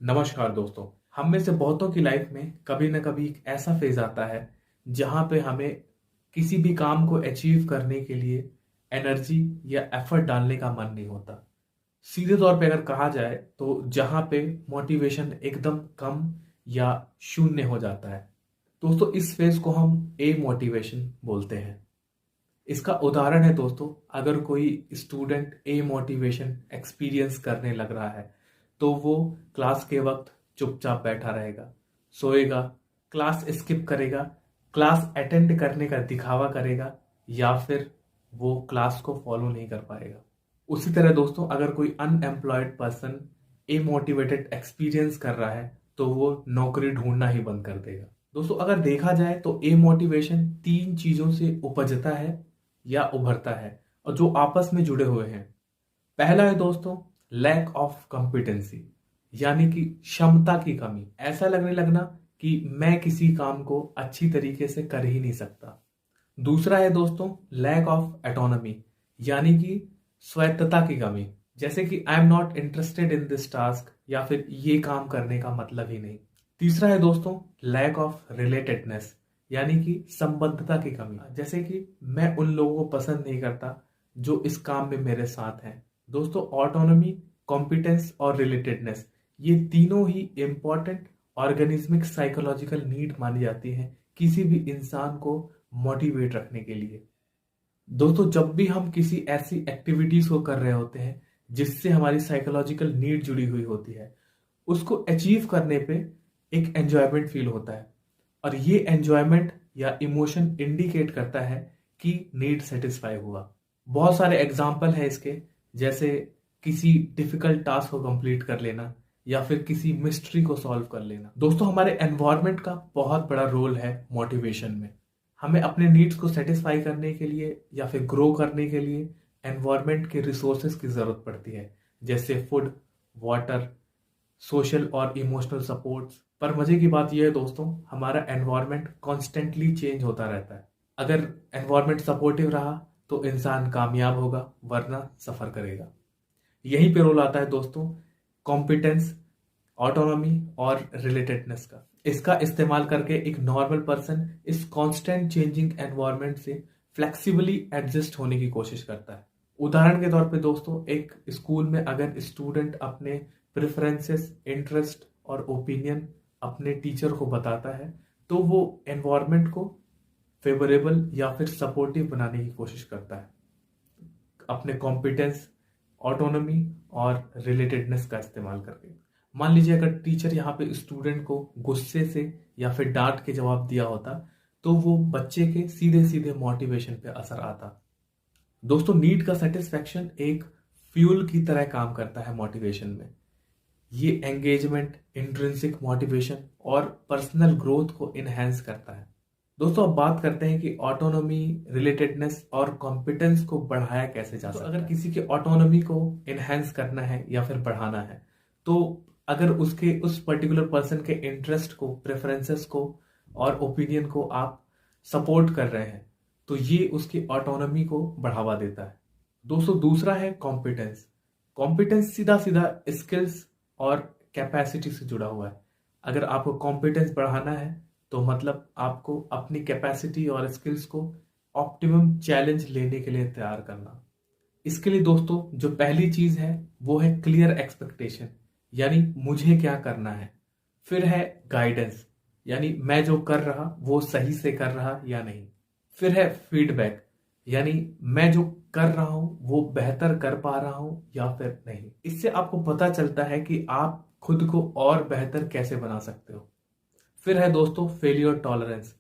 नमस्कार दोस्तों। हम में से बहुतों की लाइफ में कभी ना कभी एक ऐसा फेज आता है जहां पे हमें किसी भी काम को अचीव करने के लिए एनर्जी या एफर्ट डालने का मन नहीं होता। सीधे तौर पे अगर कहा जाए तो जहां पे मोटिवेशन एकदम कम या शून्य हो जाता है। दोस्तों, इस फेज को हम ए मोटिवेशन बोलते हैं। इसका उदाहरण है दोस्तों, अगर कोई स्टूडेंट ए मोटिवेशन एक्सपीरियंस करने लग रहा है तो वो क्लास के वक्त चुपचाप बैठा रहेगा, सोएगा, क्लास स्किप करेगा, क्लास अटेंड करने का दिखावा करेगा या फिर वो क्लास को फॉलो नहीं कर पाएगा। उसी तरह दोस्तों, अगर कोई अनएम्प्लॉयड पर्सन ए मोटिवेटेड एक्सपीरियंस कर रहा है तो वो नौकरी ढूंढना ही बंद कर देगा। दोस्तों, अगर देखा जाए तो ए मोटिवेशन तीन चीजों से उपजता है या उभरता है और जो आपस में जुड़े हुए हैं। पहला है दोस्तों लैक ऑफ कॉम्पिटेंसी, यानी कि क्षमता की कमी। ऐसा लगने लगना कि मैं किसी काम को अच्छी तरीके से कर ही नहीं सकता। दूसरा है दोस्तों लैक ऑफ एटोनॉमी, यानी कि स्वायत्तता की कमी, जैसे कि I am not interested in this task या फिर ये काम करने का मतलब ही नहीं। तीसरा है दोस्तों लैक ऑफ रिलेटेडनेस, यानी कि संबद्धता की कमी, जैसे कि मैं उन लोगों को पसंद नहीं करता जो इस काम में मेरे साथ हैं। दोस्तों, ऑटोनॉमी, कॉम्पिटेंस और रिलेटेडनेस, ये तीनों ही इंपॉर्टेंट ऑर्गेनिज्मिक साइकोलॉजिकल नीड मानी जाती हैं किसी भी इंसान को मोटिवेट रखने के लिए। दोस्तों, जब भी हम किसी ऐसी एक्टिविटीज को कर रहे होते हैं जिससे हमारी साइकोलॉजिकल नीड जुड़ी हुई होती है, उसको अचीव करने पे एक एंजॉयमेंट फील होता है और ये एंजॉयमेंट या इमोशन इंडिकेट करता है कि नीड सेटिस्फाई हुआ। बहुत सारे एग्जाम्पल है इसके, जैसे किसी डिफिकल्ट टास्क को कंप्लीट कर लेना या फिर किसी मिस्ट्री को सॉल्व कर लेना। दोस्तों, हमारे एनवायरनमेंट का बहुत बड़ा रोल है मोटिवेशन में। हमें अपने नीड्स को सेटिस्फाई करने के लिए या फिर ग्रो करने के लिए एनवायरनमेंट के रिसोर्सेज की जरूरत पड़ती है, जैसे फूड, वाटर, सोशल और इमोशनल सपोर्ट्स। पर मजे की बात यह है दोस्तों, हमारा एनवायरनमेंट कॉन्स्टेंटली चेंज होता रहता है। अगर एनवायरनमेंट सपोर्टिव रहा तो इंसान कामयाब होगा, वरना सफर करेगा। यहीं पे रोल आता है दोस्तों कॉम्पिटेंस, ऑटोनॉमी और रिलेटेडनेस का। इसका इस्तेमाल करके एक नॉर्मल पर्सन इस कांस्टेंट चेंजिंग एनवायरनमेंट से फ्लेक्सिबली एडजस्ट होने की कोशिश करता है। उदाहरण के तौर पे दोस्तों, एक स्कूल में अगर स्टूडेंट अपने प्रेफरेंसेस, इंटरेस्ट और ओपिनियन अपने टीचर को बताता है तो वो एनवायरनमेंट को फेवरेबल या फिर सपोर्टिव बनाने की कोशिश करता है अपने कॉम्पिटेंस, ऑटोनॉमी और रिलेटेडनेस का इस्तेमाल करके। मान लीजिए अगर टीचर यहाँ पे स्टूडेंट को गुस्से से या फिर डांट के जवाब दिया होता तो वो बच्चे के सीधे सीधे मोटिवेशन पे असर आता। दोस्तों, नीड का सेटिस्फैक्शन एक फ्यूल की तरह काम करता है मोटिवेशन में। ये एंगेजमेंट, इंट्रिंसिक मोटिवेशन और पर्सनल ग्रोथ को इनहेंस करता है। दोस्तों, अब बात करते हैं कि ऑटोनॉमी, रिलेटेडनेस और कॉम्पिटेंस को बढ़ाया कैसे जा सकता है। अगर किसी के ऑटोनॉमी को इनहेंस करना है या फिर बढ़ाना है तो अगर उसके उस पर्टिकुलर पर्सन के इंटरेस्ट को, प्रेफरेंसेस को और ओपिनियन को आप सपोर्ट कर रहे हैं तो ये उसकी ऑटोनॉमी को बढ़ावा देता है। दोस्तों, दूसरा है कॉम्पिटेंस। कॉम्पिटेंस सीधा सीधा स्किल्स और कैपेसिटी से जुड़ा हुआ है। अगर आपको कॉम्पिटेंस बढ़ाना है तो मतलब आपको अपनी कैपेसिटी और स्किल्स को ऑप्टिमम चैलेंज लेने के लिए तैयार करना। इसके लिए दोस्तों जो पहली चीज है वो है क्लियर एक्सपेक्टेशन, यानी मुझे क्या करना है। फिर है गाइडेंस, यानी मैं जो कर रहा वो सही से कर रहा या नहीं। फिर है फीडबैक, यानी मैं जो कर रहा हूं वो बेहतर कर पा रहा हूं या फिर नहीं। इससे आपको पता चलता है कि आप खुद को और बेहतर कैसे बना सकते हो। फिर है दोस्तों फेलियर टॉलरेंस।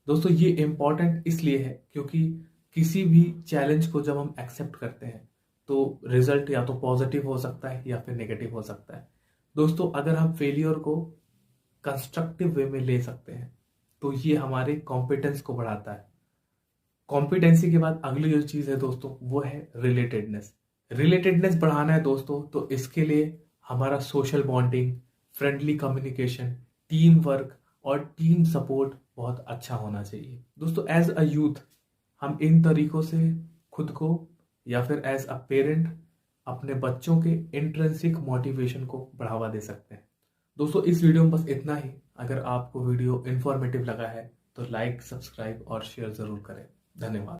दोस्तों, ये इंपॉर्टेंट इसलिए है क्योंकि किसी भी चैलेंज को जब हम एक्सेप्ट करते हैं तो रिजल्ट या तो पॉजिटिव हो सकता है या फिर नेगेटिव हो सकता है। दोस्तों, अगर हम फेलियर को कंस्ट्रक्टिव वे में ले सकते हैं तो ये हमारे कॉम्पिटेंस को बढ़ाता है। कॉम्पिटेंसी के बाद अगली जो चीज है दोस्तों वो है रिलेटेडनेस। रिलेटेडनेस बढ़ाना है दोस्तों तो इसके लिए हमारा social bonding, friendly communication, team work और टीम सपोर्ट बहुत अच्छा होना चाहिए। दोस्तों, एज अ यूथ हम इन तरीकों से खुद को या फिर एज अ पेरेंट अपने बच्चों के इंट्रिंसिक मोटिवेशन को बढ़ावा दे सकते हैं। दोस्तों इस वीडियो में बस इतना ही। अगर आपको वीडियो इन्फॉर्मेटिव लगा है तो लाइक, सब्सक्राइब और शेयर जरूर करें। धन्यवाद।